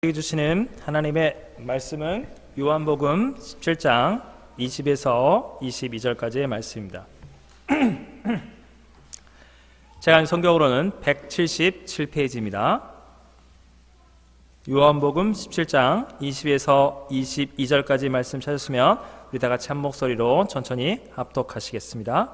주시는 하나님의 말씀은 요한복음 17장 20에서 22절까지의 말씀입니다. 제가 성경으로는 177페이지입니다. 요한복음 17장 20에서 22절까지 말씀 찾으시면 우리 다 같이 한 목소리로 천천히 합독하시겠습니다.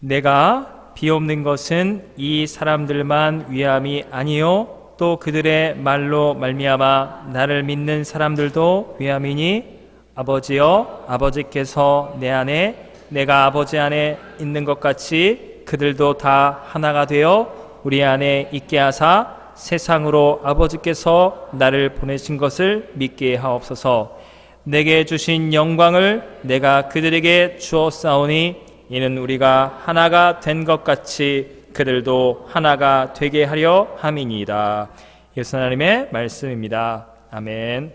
내가 비옵는 것은 이 사람들만 위함이 아니요 또 그들의 말로 말미암아 나를 믿는 사람들도 위함이니 아버지여 아버지께서 내 안에 내가 아버지 안에 있는 것 같이 그들도 다 하나가 되어 우리 안에 있게 하사 세상으로 아버지께서 나를 보내신 것을 믿게 하옵소서. 내게 주신 영광을 내가 그들에게 주었사오니 이는 우리가 하나가 된 것 같이 그들도 하나가 되게 하려 함이니이다. 예수 하나님의 말씀입니다. 아멘.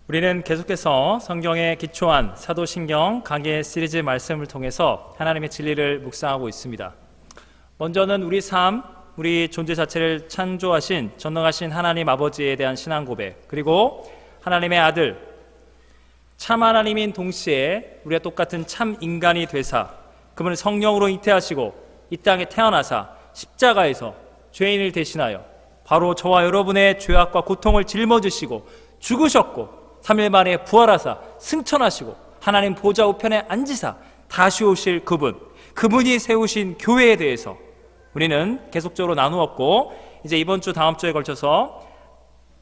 우리는 계속해서 성경에 기초한 사도신경 강해 시리즈 말씀을 통해서 하나님의 진리를 묵상하고 있습니다. 먼저는 우리 삶, 우리 존재 자체를 창조하신 전능하신 하나님 아버지에 대한 신앙 고백, 그리고 하나님의 아들 참 하나님인 동시에 우리가 똑같은 참 인간이 되사 그분을 성령으로 잉태하시고 이 땅에 태어나사 십자가에서 죄인을 대신하여 바로 저와 여러분의 죄악과 고통을 짊어지시고 죽으셨고 3일 만에 부활하사 승천하시고 하나님 보좌 우편에 앉으사 다시 오실 그분이 세우신 교회에 대해서 우리는 계속적으로 나누었고, 이제 이번 주 다음 주에 걸쳐서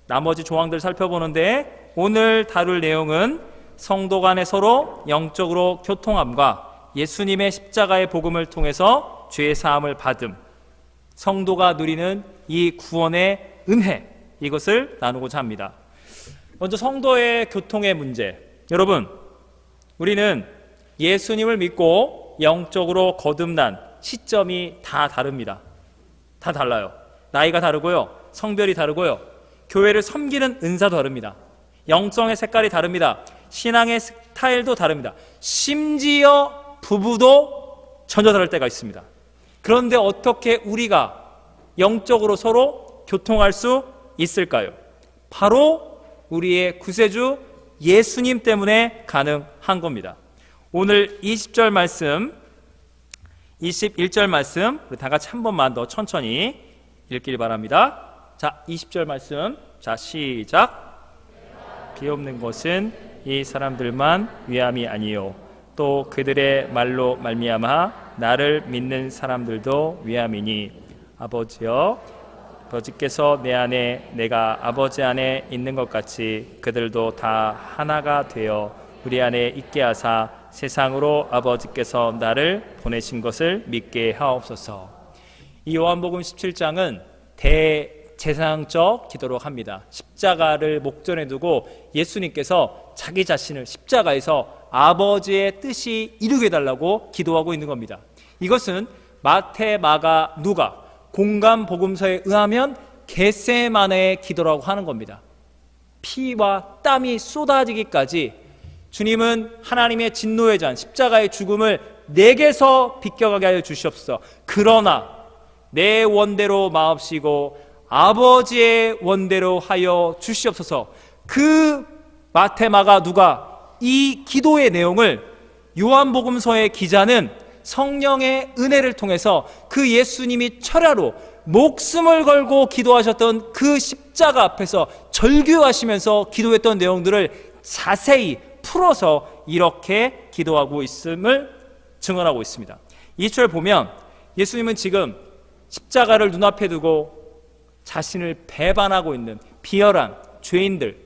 나머지 조항들 살펴보는데 오늘 다룰 내용은 성도 간에 서로 영적으로 교통함과 예수님의 십자가의 복음을 통해서 죄 사함을 받음, 성도가 누리는 이 구원의 은혜, 이것을 나누고자 합니다. 먼저 성도의 교통의 문제. 여러분, 우리는 예수님을 믿고 영적으로 거듭난 시점이 다 다릅니다. 다 달라요. 나이가 다르고요, 성별이 다르고요, 교회를 섬기는 은사도 다릅니다. 영성의 색깔이 다릅니다. 신앙의 스타일도 다릅니다. 심지어 부부도 전혀 다를 때가 있습니다. 그런데 어떻게 우리가 영적으로 서로 교통할 수 있을까요? 바로 우리의 구세주 예수님 때문에 가능한 겁니다. 오늘 20절 말씀, 21절 말씀 우리 다 같이 한 번만 더 천천히 읽기를 바랍니다. 자, 20절 말씀, 자 시작. 비옵는 것은 이 사람들만 위함이 아니요 또 그들의 말로 말미암아 나를 믿는 사람들도 위함이니 아버지여 아버지께서 내 안에 내가 아버지 안에 있는 것 같이 그들도 다 하나가 되어 우리 안에 있게 하사 세상으로 아버지께서 나를 보내신 것을 믿게 하옵소서. 이 요한복음 17장은 대제사장적 기도로 합니다. 십자가를 목전에 두고 예수님께서 자기 자신을 십자가에서 아버지의 뜻이 이루게 해달라고 기도하고 있는 겁니다. 이것은 마태, 마가, 누가 공간 복음서에 의하면 겟세마네의 기도라고 하는 겁니다. 피와 땀이 쏟아지기까지 주님은 하나님의 진노의 잔 십자가의 죽음을 내게서 비껴가게 하여 주시옵소서. 그러나 내 원대로 마옵시고 아버지의 원대로 하여 주시옵소서. 그 마태, 마가, 누가 이 기도의 내용을 요한복음서의 기자는 성령의 은혜를 통해서 그 예수님이 철야로 목숨을 걸고 기도하셨던 그 십자가 앞에서 절규하시면서 기도했던 내용들을 자세히 풀어서 이렇게 기도하고 있음을 증언하고 있습니다. 2절 보면 예수님은 지금 십자가를 눈앞에 두고 자신을 배반하고 있는 비열한 죄인들,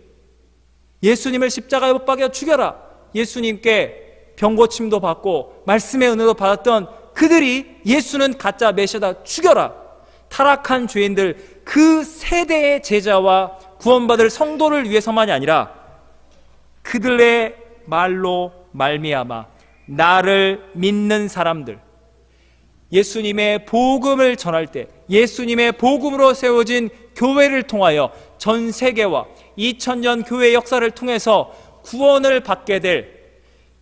예수님을 십자가에 못 박여 죽여라, 예수님께 병고침도 받고 말씀의 은혜도 받았던 그들이 예수는 가짜 메시아다, 죽여라, 타락한 죄인들, 그 세대의 제자와 구원받을 성도를 위해서만이 아니라 그들의 말로 말미암아 나를 믿는 사람들, 예수님의 복음을 전할 때 예수님의 복음으로 세워진 교회를 통하여 전 세계와 2000년 교회 역사를 통해서 구원을 받게 될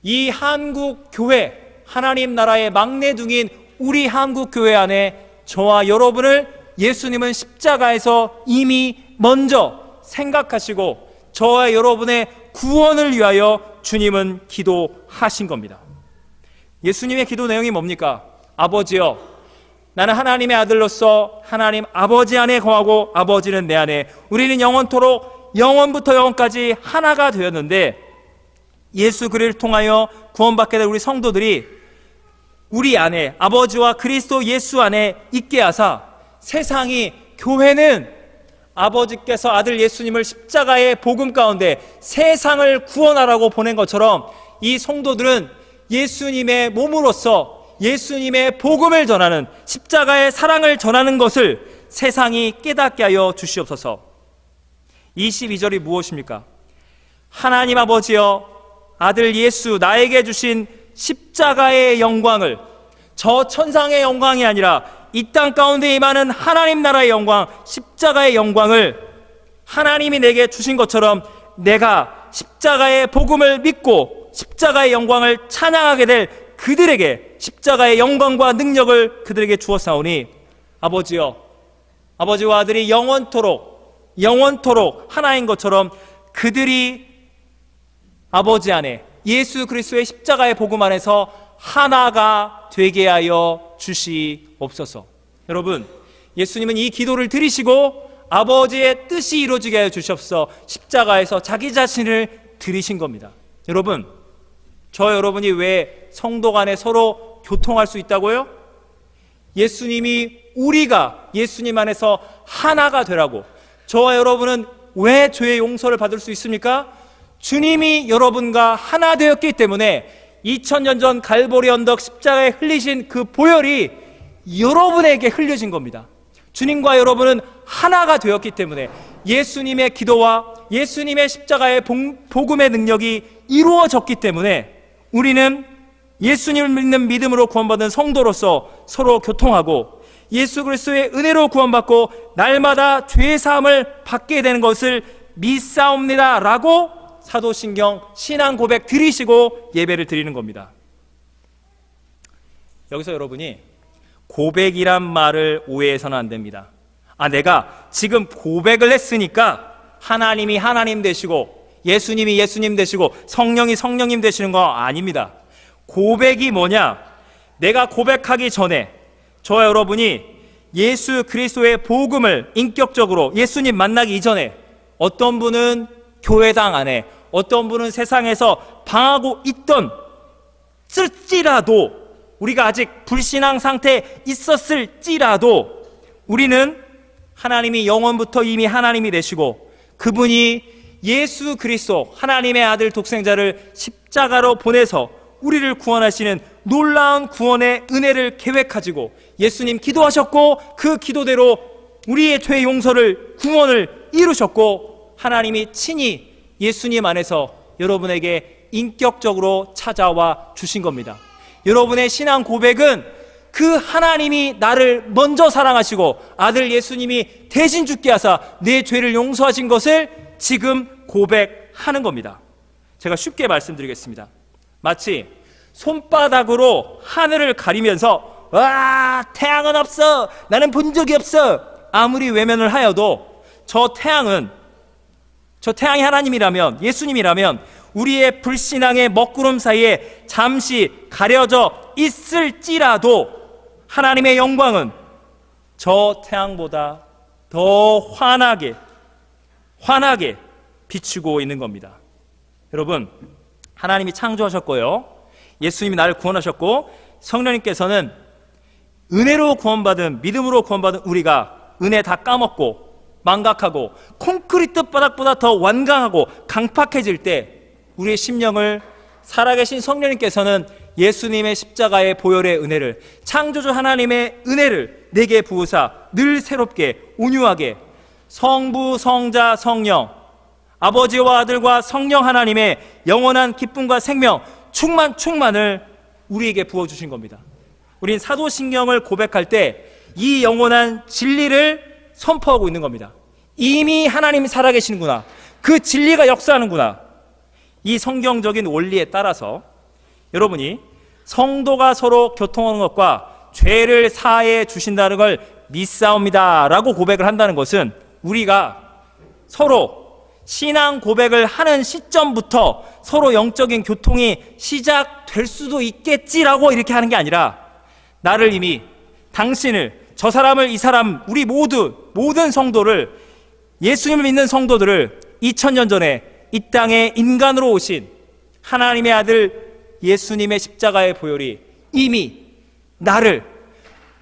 이 한국 교회, 하나님 나라의 막내둥인 우리 한국교회 안에 저와 여러분을 예수님은 십자가에서 이미 먼저 생각하시고 저와 여러분의 구원을 위하여 주님은 기도하신 겁니다. 예수님의 기도 내용이 뭡니까? 아버지여, 나는 하나님의 아들로서 하나님 아버지 안에 거하고 아버지는 내 안에, 우리는 영원토록 영원부터 영원까지 하나가 되었는데, 예수 그리스도를 통하여 구원받게 될 우리 성도들이 우리 안에 아버지와 그리스도 예수 안에 있게 하사, 세상이, 교회는 아버지께서 아들 예수님을 십자가의 복음 가운데 세상을 구원하라고 보낸 것처럼 이 성도들은 예수님의 몸으로서 예수님의 복음을 전하는, 십자가의 사랑을 전하는 것을 세상이 깨닫게 하여 주시옵소서. 22절이 무엇입니까? 하나님 아버지여, 아들 예수 나에게 주신 십자가의 영광을, 저 천상의 영광이 아니라 이 땅 가운데 임하는 하나님 나라의 영광, 십자가의 영광을 하나님이 내게 주신 것처럼 내가 십자가의 복음을 믿고 십자가의 영광을 찬양하게 될 그들에게 십자가의 영광과 능력을 그들에게 주었사오니, 아버지여, 아버지와 아들이 영원토록 하나인 것처럼 그들이 아버지 안에 예수 그리스도의 십자가의 복음 안에서 하나가 되게 하여 주시옵소서. 여러분, 예수님은 이 기도를 들으시고 아버지의 뜻이 이루어지게 하여 주시옵소서 십자가에서 자기 자신을 드리신 겁니다. 여러분, 저 여러분이 왜 성도 간에 서로 교통할 수 있다고요? 예수님이, 우리가 예수님 안에서 하나가 되라고. 저와 여러분은 왜 죄의 용서를 받을 수 있습니까? 주님이 여러분과 하나 되었기 때문에 2000년 전 갈보리 언덕 십자가에 흘리신 그 보혈이 여러분에게 흘려진 겁니다. 주님과 여러분은 하나가 되었기 때문에 예수님의 기도와 예수님의 십자가의 복음의 능력이 이루어졌기 때문에 우리는 예수님을 믿는 믿음으로 구원받은 성도로서 서로 교통하고 예수 그리스도의 은혜로 구원받고 날마다 죄 사함을 받게 되는 것을 믿사옵니다 라고 사도신경 신앙 고백 드리시고 예배를 드리는 겁니다. 여기서 여러분이 고백이란 말을 오해해서는 안 됩니다. 내가 지금 고백을 했으니까 하나님이 하나님 되시고 예수님이 예수님 되시고 성령이 성령님 되시는 거 아닙니다. 고백이 뭐냐? 내가 고백하기 전에 저와 여러분이 예수 그리스도의 복음을 인격적으로 예수님 만나기 이전에 어떤 분은 교회당 안에, 어떤 분은 세상에서 방하고 있던 쓸지라도, 우리가 아직 불신앙 상태에 있었을지라도 우리는 하나님이 영원부터 이미 하나님이 되시고 그분이 예수 그리스도 하나님의 아들 독생자를 십자가로 보내서 우리를 구원하시는 놀라운 구원의 은혜를 계획하시고 예수님 기도하셨고 그 기도대로 우리의 죄 용서를, 구원을 이루셨고 하나님이 친히 예수님 안에서 여러분에게 인격적으로 찾아와 주신 겁니다. 여러분의 신앙 고백은 그 하나님이 나를 먼저 사랑하시고 아들 예수님이 대신 죽게 하사 내 죄를 용서하신 것을 지금 고백하는 겁니다. 제가 쉽게 말씀드리겠습니다. 마치 손바닥으로 하늘을 가리면서 와, 태양은 없어, 나는 본 적이 없어, 아무리 외면을 하여도 저 태양이 하나님이라면, 예수님이라면 우리의 불신앙의 먹구름 사이에 잠시 가려져 있을지라도 하나님의 영광은 저 태양보다 더 환하게 비추고 있는 겁니다. 여러분, 하나님이 창조하셨고요, 예수님이 나를 구원하셨고 성령님께서는 은혜로 구원받은, 믿음으로 구원받은 우리가 은혜 다 까먹고 망각하고 콘크리트 바닥보다 더 완강하고 강팍해질 때 우리의 심령을 살아계신 성령님께서는 예수님의 십자가의 보혈의 은혜를, 창조주 하나님의 은혜를 내게 부으사 늘 새롭게 온유하게 성부 성자 성령 아버지와 아들과 성령 하나님의 영원한 기쁨과 생명 충만을 우리에게 부어주신 겁니다. 우린 사도신경을 고백할 때 이 영원한 진리를 선포하고 있는 겁니다. 이미 하나님이 살아계시는구나, 그 진리가 역사하는구나. 이 성경적인 원리에 따라서 여러분이 성도가 서로 교통하는 것과 죄를 사해 주신다는 걸 믿사옵니다 라고 고백을 한다는 것은 우리가 서로 신앙 고백을 하는 시점부터 서로 영적인 교통이 시작될 수도 있겠지라고 이렇게 하는 게 아니라, 나를 이미, 당신을, 저 사람을, 이 사람, 우리 모든 성도를, 예수님을 믿는 성도들을 2000년 전에 이 땅에 인간으로 오신 하나님의 아들 예수님의 십자가의 보혈이 이미 나를,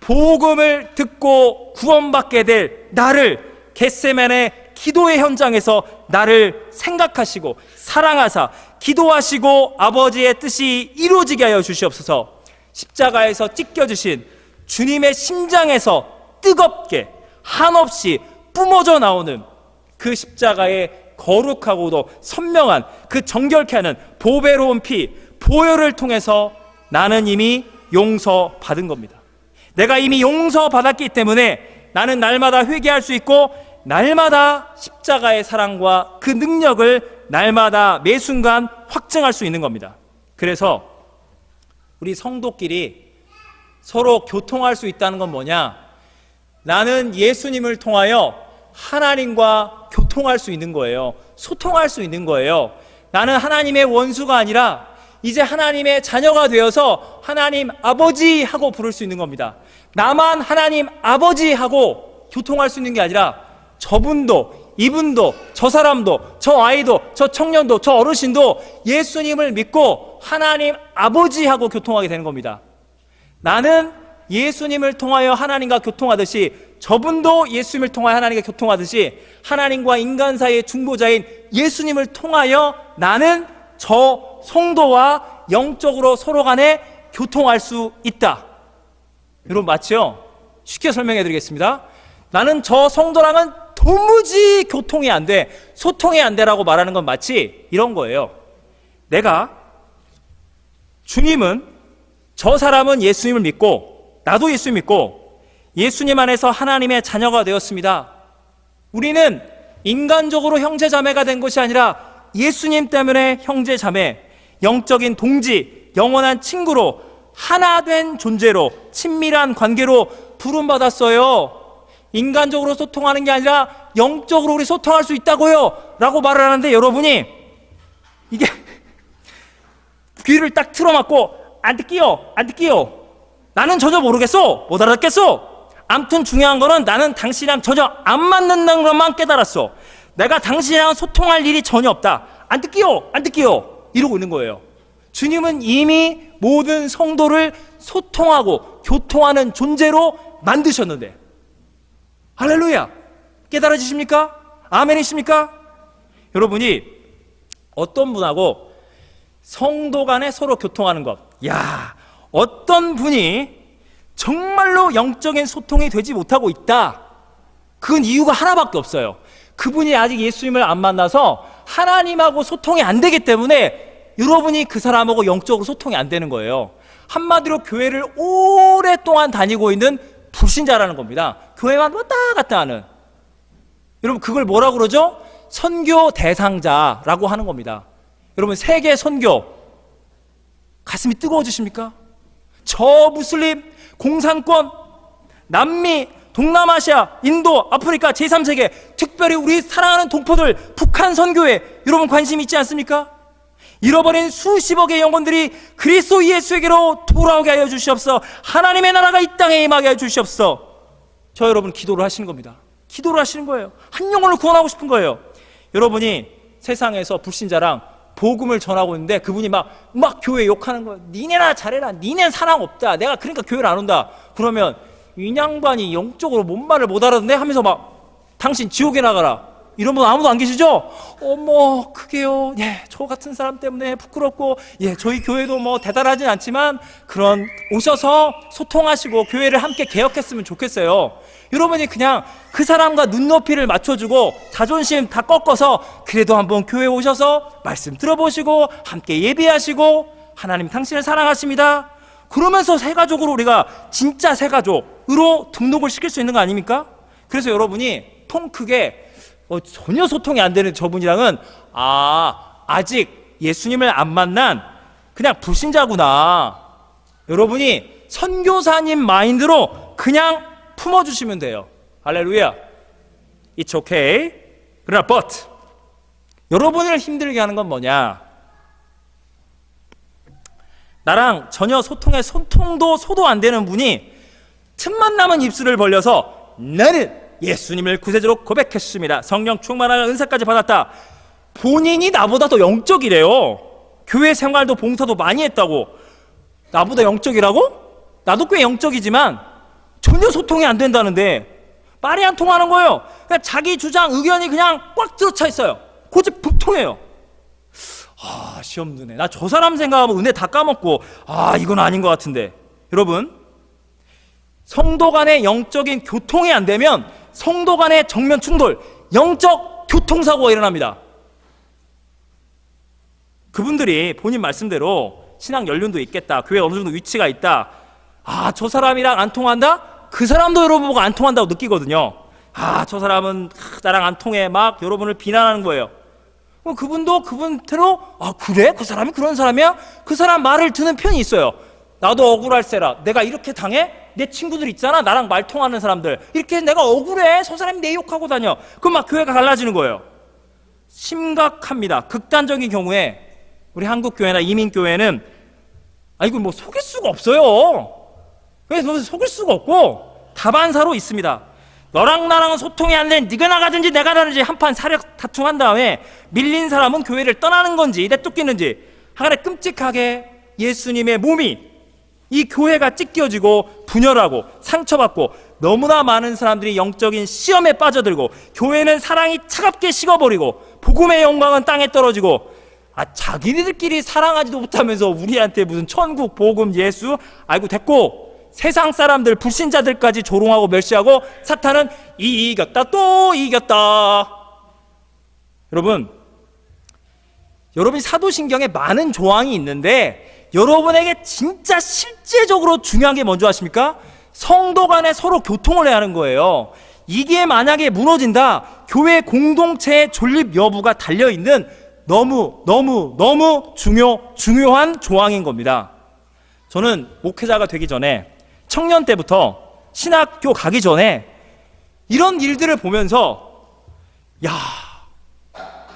복음을 듣고 구원받게 될 나를, 겟세마네 기도의 현장에서 나를 생각하시고 사랑하사 기도하시고 아버지의 뜻이 이루어지게 하여 주시옵소서. 십자가에서 찢겨주신 주님의 심장에서 뜨겁게 한없이 뿜어져 나오는 그 십자가의 거룩하고도 선명한 그 정결케 하는 보배로운 피, 보혈을 통해서 나는 이미 용서받은 겁니다. 내가 이미 용서받았기 때문에 나는 날마다 회개할 수 있고, 날마다 십자가의 사랑과 그 능력을 날마다 매 순간 확증할 수 있는 겁니다. 그래서 우리 성도끼리 서로 교통할 수 있다는 건 뭐냐? 나는 예수님을 통하여 하나님과 교통할 수 있는 거예요. 소통할 수 있는 거예요. 나는 하나님의 원수가 아니라 이제 하나님의 자녀가 되어서 하나님 아버지 하고 부를 수 있는 겁니다. 나만 하나님 아버지 하고 교통할 수 있는 게 아니라 저분도, 이분도, 저 사람도, 저 아이도, 저 청년도, 저 어르신도 예수님을 믿고 하나님 아버지하고 교통하게 되는 겁니다. 나는 예수님을 통하여 하나님과 교통하듯이 저분도 예수님을 통하여 하나님과 교통하듯이 하나님과 인간 사이의 중보자인 예수님을 통하여 나는 저 성도와 영적으로 서로 간에 교통할 수 있다. 여러분 맞죠? 쉽게 설명해 드리겠습니다. 나는 저 성도랑은 도무지 교통이 안 돼, 소통이 안 돼라고 말하는 건 마치 이런 거예요. 내가, 주님은, 저 사람은 예수님을 믿고 나도 예수님 믿고 예수님 안에서 하나님의 자녀가 되었습니다. 우리는 인간적으로 형제자매가 된 것이 아니라 예수님 때문에 형제자매, 영적인 동지, 영원한 친구로 하나 된 존재로 친밀한 관계로 부름받았어요. 인간적으로 소통하는 게 아니라 영적으로 우리 소통할 수 있다고요 라고 말을 하는데, 여러분이 이게 귀를 딱 틀어막고 안 듣기요 나는 전혀 모르겠어, 못 알아듣겠어, 아무튼 중요한 거는 나는 당신이랑 전혀 안 맞는다는 것만 깨달았어, 내가 당신이랑 소통할 일이 전혀 없다, 안 듣기요 이러고 있는 거예요. 주님은 이미 모든 성도를 소통하고 교통하는 존재로 만드셨는데, 할렐루야, 깨달아지십니까? 아멘이십니까? 여러분이 어떤 분하고 성도 간에 서로 교통하는 것, 야, 어떤 분이 정말로 영적인 소통이 되지 못하고 있다, 그건 이유가 하나밖에 없어요. 그분이 아직 예수님을 안 만나서 하나님하고 소통이 안 되기 때문에 여러분이 그 사람하고 영적으로 소통이 안 되는 거예요. 한마디로 교회를 오랫동안 다니고 있는 불신자라는 겁니다. 교회만 왔다 갔다 하는. 여러분 그걸 뭐라고 그러죠? 선교 대상자라고 하는 겁니다. 여러분 세계 선교 가슴이 뜨거워지십니까? 저 무슬림, 공산권, 남미, 동남아시아, 인도, 아프리카, 제3세계, 특별히 우리 사랑하는 동포들 북한 선교에 여러분 관심 있지 않습니까? 잃어버린 수십억의 영혼들이 그리스도 예수에게로 돌아오게 하여 주시옵소서. 하나님의 나라가 이 땅에 임하게 하여 주시옵소서. 저 여러분 기도를 하시는 겁니다. 기도를 하시는 거예요. 한 영혼을 구원하고 싶은 거예요. 여러분이 세상에서 불신자랑 복음을 전하고 있는데 그분이 막 교회 욕하는 거예요. 니네나 잘해라, 니넨 사랑 없다, 내가 그러니까 교회를 안 온다. 그러면 이 양반이 영적으로 뭔 말을 못 알아듣네 하면서 막 당신 지옥에 나가라, 이런 분 아무도 안 계시죠? 어머 그게요, 예, 저 같은 사람 때문에 부끄럽고, 예, 저희 교회도 뭐 대단하진 않지만 그런 오셔서 소통하시고 교회를 함께 개혁했으면 좋겠어요. 여러분이 그냥 그 사람과 눈높이를 맞춰주고 자존심 다 꺾어서 그래도 한번 교회 오셔서 말씀 들어보시고 함께 예배하시고 하나님 당신을 사랑하십니다, 그러면서 새가족으로 우리가 진짜 새가족으로 등록을 시킬 수 있는 거 아닙니까? 그래서 여러분이 통 크게 전혀 소통이 안 되는 저분이랑은 아직 예수님을 안 만난 그냥 불신자구나, 여러분이 선교사님 마인드로 그냥 품어주시면 돼요. 할렐루야. It's okay. 그러나 but 여러분을 힘들게 하는 건 뭐냐? 나랑 전혀 소통도 소도 안 되는 분이 틈만 나면 입술을 벌려서 나는 예수님을 구세주로 고백했습니다. 성령 충만한 은사까지 받았다. 본인이 나보다 더 영적이래요. 교회 생활도 봉사도 많이 했다고. 나보다 영적이라고? 나도 꽤 영적이지만 전혀 소통이 안 된다는데 말이 안 통하는 거예요. 그냥 자기 주장, 의견이 그냥 꽉 들어차 있어요. 고집불통해요. 시험 드네. 나 저 사람 생각하면 은혜 다 까먹고 이건 아닌 것 같은데. 여러분, 성도 간의 영적인 교통이 안 되면 성도 간의 정면 충돌, 영적 교통사고가 일어납니다. 그분들이 본인 말씀대로 신앙 연륜도 있겠다, 교회 어느 정도 위치가 있다, 저 사람이랑 안 통한다? 그 사람도 여러분 보고 안 통한다고 느끼거든요. 저 사람은 나랑 안 통해, 막 여러분을 비난하는 거예요. 그분도 그분대로 그래? 그 사람이 그런 사람이야? 그 사람 말을 듣는 편이 있어요. 나도 억울할세라. 내가 이렇게 당해? 내 친구들 있잖아, 나랑 말 통하는 사람들, 이렇게 내가 억울해. 저 사람이 내 욕하고 다녀. 그럼 막 교회가 갈라지는 거예요. 심각합니다. 극단적인 경우에 우리 한국교회나 이민교회는 이걸 뭐 속일 수가 없어요. 그래서 속일 수가 없고 다반사로 있습니다. 너랑 나랑은 소통이 안 된, 네가 나가든지 내가 나든지 한판 사력 다툼한 다음에 밀린 사람은 교회를 떠나는 건지 내쫓기는지, 하간에 끔찍하게 예수님의 몸이, 이 교회가 찢겨지고 분열하고 상처받고 너무나 많은 사람들이 영적인 시험에 빠져들고 교회는 사랑이 차갑게 식어버리고 복음의 영광은 땅에 떨어지고 자기네들끼리 사랑하지도 못하면서 우리한테 무슨 천국, 복음, 예수, 아이고 됐고, 세상 사람들, 불신자들까지 조롱하고 멸시하고 사탄은 이겼다 또 이겼다. 여러분이 사도신경에 많은 조항이 있는데 여러분에게 진짜 실제적으로 중요한 게 뭔지 아십니까? 성도 간에 서로 교통을 해야 하는 거예요. 이게 만약에 무너진다, 교회 공동체의 존립 여부가 달려있는 너무 중요한 조항인 겁니다. 저는 목회자가 되기 전에, 청년 때부터 신학교 가기 전에 이런 일들을 보면서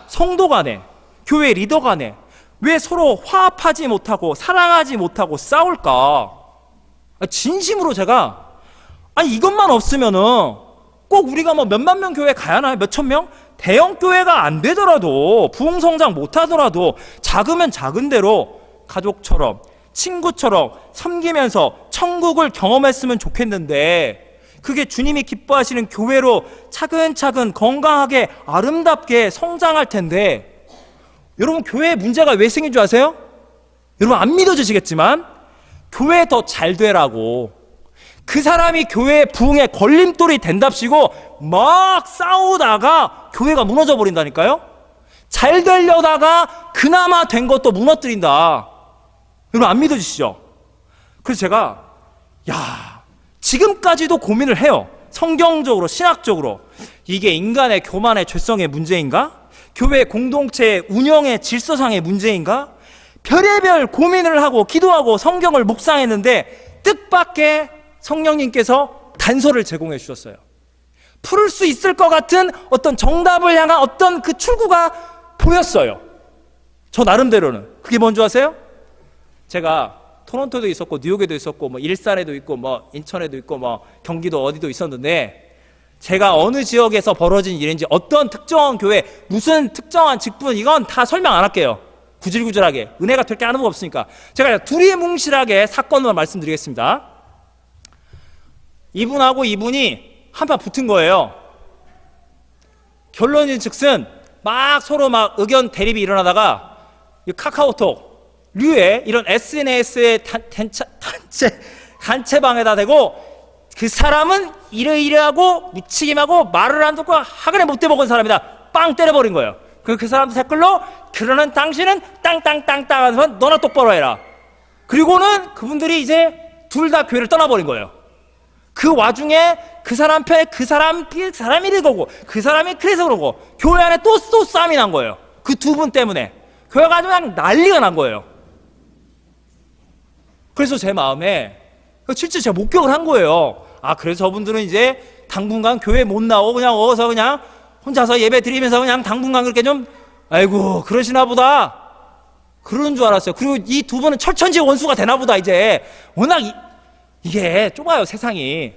성도 간에, 교회 리더 간에 왜 서로 화합하지 못하고 사랑하지 못하고 싸울까? 진심으로 제가 이것만 없으면은 꼭 우리가 뭐 몇만 명 교회 가야 하나요? 몇천 명? 대형 교회가 안 되더라도, 부흥성장 못 하더라도 작으면 작은 대로 가족처럼, 친구처럼 섬기면서 천국을 경험했으면 좋겠는데, 그게 주님이 기뻐하시는 교회로 차근차근 건강하게 아름답게 성장할 텐데, 여러분 교회에 문제가 왜 생긴 줄 아세요? 여러분 안 믿어지시겠지만 교회 더 잘 되라고, 그 사람이 교회 부흥의 걸림돌이 된답시고 막 싸우다가 교회가 무너져 버린다니까요. 잘 되려다가 그나마 된 것도 무너뜨린다. 여러분 안 믿어지시죠? 그래서 제가 지금까지도 고민을 해요. 성경적으로, 신학적으로 이게 인간의 교만의 죄성의 문제인가? 교회 공동체의 운영의 질서상의 문제인가? 별의별 고민을 하고 기도하고 성경을 묵상했는데 뜻밖의 성령님께서 단서를 제공해 주셨어요. 풀을 수 있을 것 같은 어떤 정답을 향한 어떤 그 출구가 보였어요. 저 나름대로는. 그게 뭔지 아세요? 제가 토론토도 있었고 뉴욕에도 있었고 뭐 일산에도 있고 뭐 인천에도 있고 뭐 경기도 어디도 있었는데, 제가 어느 지역에서 벌어진 일인지, 어떤 특정한 교회, 무슨 특정한 직분, 이건 다 설명 안 할게요. 구질구질하게 은혜가 될 게 아무것도 없으니까 제가 두리뭉실하게 사건만 말씀드리겠습니다. 이분하고 이분이 한판 붙은 거예요. 결론인 즉슨 막 서로 막 의견 대립이 일어나다가 카카오톡, 류에 이런 SNS의 단체방에다 대고 그 사람은 이래이래하고 무책임하고 말을 안 듣고 하근에 못돼 먹은 사람이다, 빵 때려버린 거예요. 그 사람도 댓글로 그러는 당신은 땅땅땅땅 하면서 너나 똑바로 해라. 그리고는 그분들이 이제 둘 다 교회를 떠나버린 거예요. 그 와중에 그 사람 편에 그 사람이 이러고 그 사람이 그래서 그러고 교회 안에 또 싸움이 난 거예요. 그 두 분 때문에 교회가 아주 그냥 난리가 난 거예요. 그래서 제 마음에 실제 제가 목격을 한 거예요. 아, 그래서 저분들은 이제 당분간 교회 못 나오고 그냥 어서 그냥 혼자서 예배 드리면서 그냥 당분간 그렇게 좀 아이고 그러시나 보다 그러는 줄 알았어요. 그리고 이 두 분은 철천지 원수가 되나 보다. 이제 워낙 이게 좁아요, 세상이.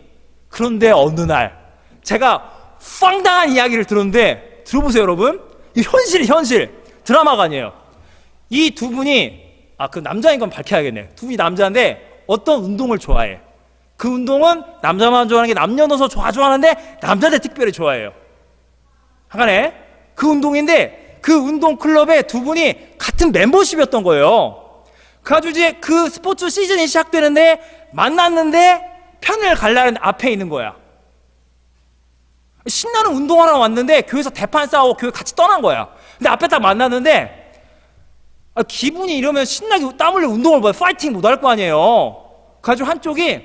그런데 어느 날 제가 황당한 이야기를 들었는데, 들어보세요 여러분. 이 현실 드라마가 아니에요. 이 두 분이 그 남자인 건 밝혀야겠네. 두 분이 남자인데 어떤 운동을 좋아해. 그 운동은 남자만 좋아하는 게 남녀노소 좋아하는데 남자들 특별히 좋아해요. 하간에 그 운동인데 그 운동 클럽에 두 분이 같은 멤버십이었던 거예요. 그래가지고 이제 그 스포츠 시즌이 시작되는데 만났는데 편을 갈라는 앞에 있는 거야. 신나는 운동하러 왔는데 교회에서 대판 싸우고 교회 같이 떠난 거야. 근데 앞에 딱 만났는데 기분이 이러면 신나게 땀 흘려 운동을 뭐 파이팅 못 할 거 아니에요. 그래가지고 한쪽이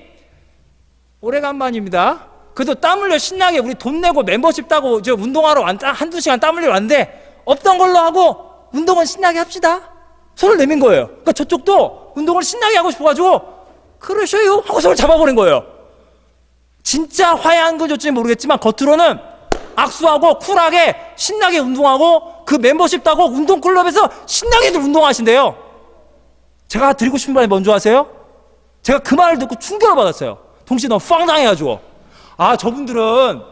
오래간만입니다. 그래도 땀 흘려 신나게 우리 돈 내고 멤버십 따고 이제 운동하러 한두 시간 땀 흘려 왔는데 없던 걸로 하고 운동은 신나게 합시다. 손을 내민 거예요. 그러니까 저쪽도 운동을 신나게 하고 싶어가지고 그러셔요 하고 손을 잡아버린 거예요. 진짜 화해한 건지 모르겠지만 겉으로는 악수하고 쿨하게 신나게 운동하고 그 멤버십 따고 운동클럽에서 신나게들 운동하신대요. 제가 드리고 싶은 말이 뭔지 아세요? 제가 그 말을 듣고 충격을 받았어요. 동시에 너무 황당해가지고 저분들은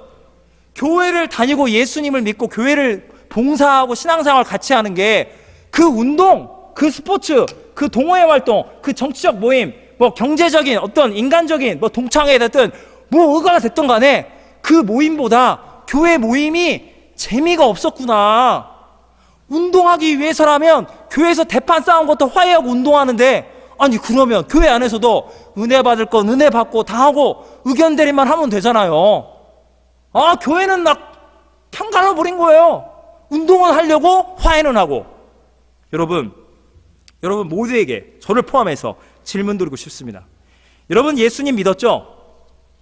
교회를 다니고 예수님을 믿고 교회를 봉사하고 신앙생활 같이 하는 게 그 운동, 그 스포츠, 그 동호회 활동, 그 정치적 모임, 뭐 경제적인 어떤 인간적인 뭐 동창회 됐든 뭐 의가가 됐던 간에 그 모임보다 교회 모임이 재미가 없었구나. 운동하기 위해서라면 교회에서 대판 싸운 것도 화해하고 운동하는데 아니 그러면 교회 안에서도 은혜 받을 건 은혜 받고 다 하고 의견 대리만 하면 되잖아요. 교회는 막 평가를 버린 거예요. 운동은 하려고 화해는 하고. 여러분 모두에게 저를 포함해서 질문 드리고 싶습니다. 여러분 예수님 믿었죠?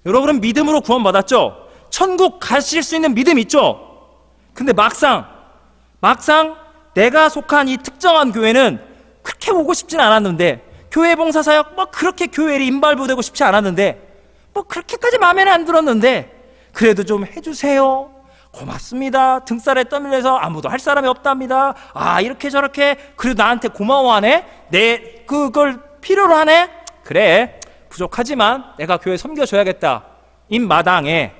여러분은 믿음으로 구원받았죠? 천국 가실 수 있는 믿음 있죠? 근데 막상 내가 속한 이 특정한 교회는 그렇게 오고 싶진 않았는데, 교회 봉사사역 뭐 그렇게 교회에 인발부되고 싶지 않았는데, 뭐 그렇게까지 마음에는 안 들었는데 그래도 좀 해주세요. 고맙습니다. 등살에 땀 흘려서 아무도 할 사람이 없답니다. 이렇게 저렇게 그래도 나한테 고마워하네. 그걸 필요로 하네. 그래 부족하지만 내가 교회 섬겨줘야겠다. 입마당에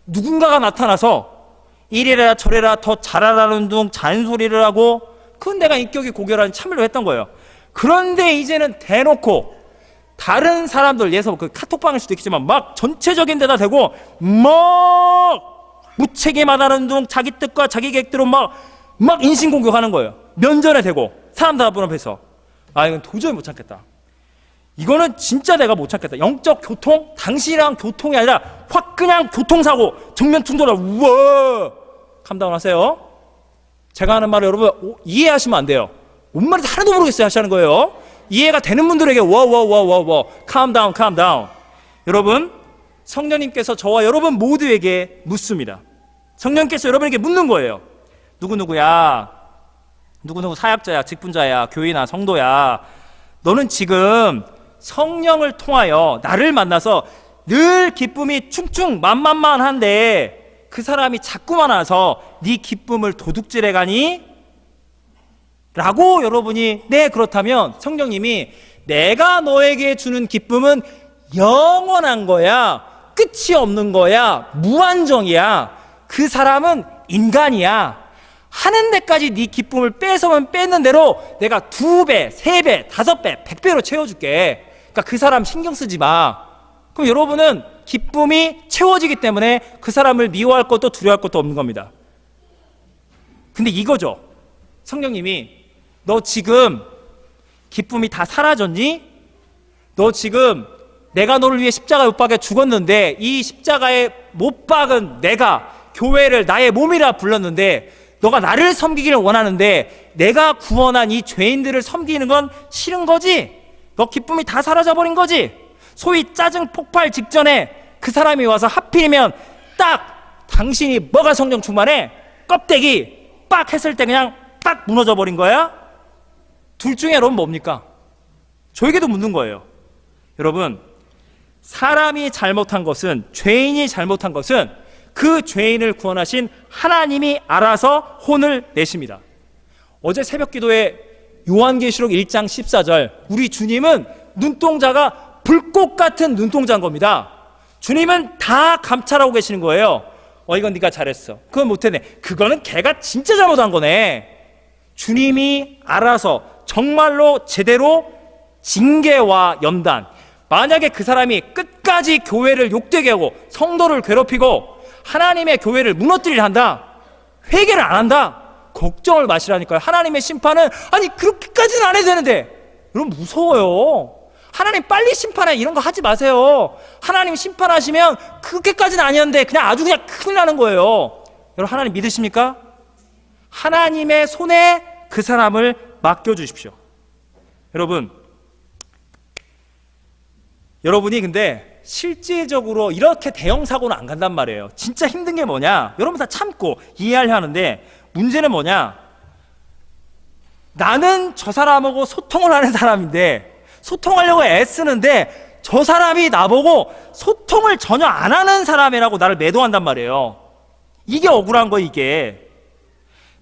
누군가가 나타나서 이래라 저래라 더 잘하라는 둥 잔소리를 하고, 그건 내가 인격이 고결한 참여를 했던 거예요. 그런데 이제는 대놓고 다른 사람들, 예서 그 카톡방일 수도 있겠지만 막 전체적인 데다 대고 막 무책임하다는 둥 자기 뜻과 자기 계획대로 막 인신공격하는 거예요. 면전에 대고 사람들 앞에서. 이건 도저히 못 참겠다. 이거는 진짜 내가 못 참겠다. 영적 교통, 당신이랑 교통이 아니라 확 그냥 교통사고, 정면 충돌. 우와, 캄다운 하세요. 제가 하는 말을 여러분 이해하시면 안 돼요. 뭔 말인지 하나도 모르겠어요 하시는 거예요. 이해가 되는 분들에게 캄다운. 여러분, 성령님께서 저와 여러분 모두에게 묻습니다. 성령님께서 여러분에게 묻는 거예요. 누구누구야, 누구누구 사역자야, 직분자야, 교인아, 성도야, 너는 지금 성령을 통하여 나를 만나서 늘 기쁨이 충충만만한데 그 사람이 자꾸만 와서 네 기쁨을 도둑질해 가니? 라고 여러분이 네 그렇다면 성령님이 내가 너에게 주는 기쁨은 영원한 거야, 끝이 없는 거야, 무한정이야. 그 사람은 인간이야. 하는 데까지 네 기쁨을 뺏으면 뺏는 대로 내가 2배, 3배, 5배, 100배로 채워줄게. 그러니까 그 사람 신경 쓰지 마. 그럼 여러분은 기쁨이 채워지기 때문에 그 사람을 미워할 것도 두려워할 것도 없는 겁니다. 근데 이거죠. 성령님이 너 지금 기쁨이 다 사라졌니? 너 지금 내가 너를 위해 십자가에 못 박아 죽었는데 이 십자가에 못 박은 내가 교회를 나의 몸이라 불렀는데 너가 나를 섬기기를 원하는데 내가 구원한 이 죄인들을 섬기는 건 싫은 거지? 너 기쁨이 다 사라져버린 거지? 소위 짜증 폭발 직전에 그 사람이 와서 하필이면 딱 당신이 뭐가 성령 충만해? 껍데기 빡 했을 때 그냥 딱 무너져 버린 거야? 둘 중에 여러분 뭡니까? 저에게도 묻는 거예요. 여러분, 사람이 잘못한 것은, 죄인이 잘못한 것은 그 죄인을 구원하신 하나님이 알아서 혼을 내십니다. 어제 새벽 기도에 요한계시록 1장 14절, 우리 주님은 눈동자가 불꽃 같은 눈동자인 겁니다. 주님은 다 감찰하고 계시는 거예요. 이건 네가 잘했어, 그건 못했네, 그거는 걔가 진짜 잘못한 거네. 주님이 알아서 정말로 제대로 징계와 연단, 만약에 그 사람이 끝까지 교회를 욕되게 하고 성도를 괴롭히고 하나님의 교회를 무너뜨리려 한다, 회개를 안 한다, 걱정을 마시라니까요. 하나님의 심판은, 아니 그렇게까지는 안 해도 되는데, 여러분 무서워요. 하나님 빨리 심판해, 이런 거 하지 마세요. 하나님 심판하시면 그렇게까지는 아니었는데 그냥 아주 그냥 큰일 나는 거예요. 여러분, 하나님 믿으십니까? 하나님의 손에 그 사람을 맡겨주십시오. 여러분이 근데 실질적으로 이렇게 대형 사고는 안 간단 말이에요. 진짜 힘든 게 뭐냐, 여러분 다 참고 이해하려 하는데, 문제는 뭐냐, 나는 저 사람하고 소통을 하는 사람인데, 소통하려고 애쓰는데 저 사람이 나보고 소통을 전혀 안 하는 사람이라고 나를 매도한단 말이에요. 이게 억울한 거예요. 이게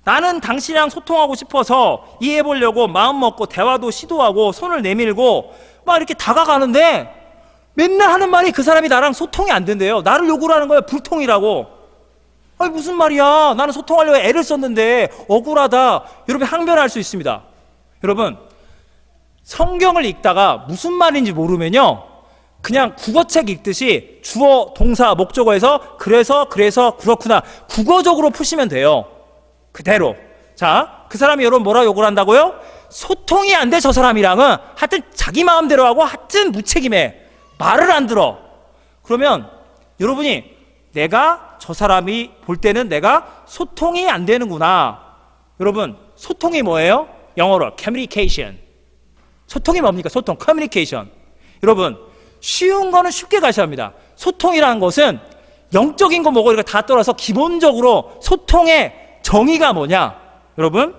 나는 당신이랑 소통하고 싶어서 이해해보려고 마음 먹고 대화도 시도하고 손을 내밀고 막 이렇게 다가가는데, 맨날 하는 말이 그 사람이 나랑 소통이 안 된대요. 나를 욕을 하는 거예요. 불통이라고. 아니 무슨 말이야, 나는 소통하려고 애를 썼는데 억울하다. 여러분, 항변할 수 있습니다. 여러분, 성경을 읽다가 무슨 말인지 모르면요, 그냥 국어책 읽듯이 주어, 동사, 목적어에서 그래서 그렇구나 국어적으로 푸시면 돼요. 그대로. 자, 그 사람이 여러분 뭐라 욕을 한다고요? 소통이 안 돼, 저 사람이랑은. 하여튼 자기 마음대로 하고 하여튼 무책임해, 말을 안 들어. 그러면 여러분이, 내가 저 사람이 볼 때는 내가 소통이 안 되는구나. 여러분, 소통이 뭐예요? 영어로 communication. 소통이 뭡니까? 소통, 커뮤니케이션. 여러분, 쉬운 거는 쉽게 가셔야 합니다. 소통이라는 것은 영적인 거 뭐고 이거 다 떠나서 기본적으로 소통의 정의가 뭐냐? 여러분,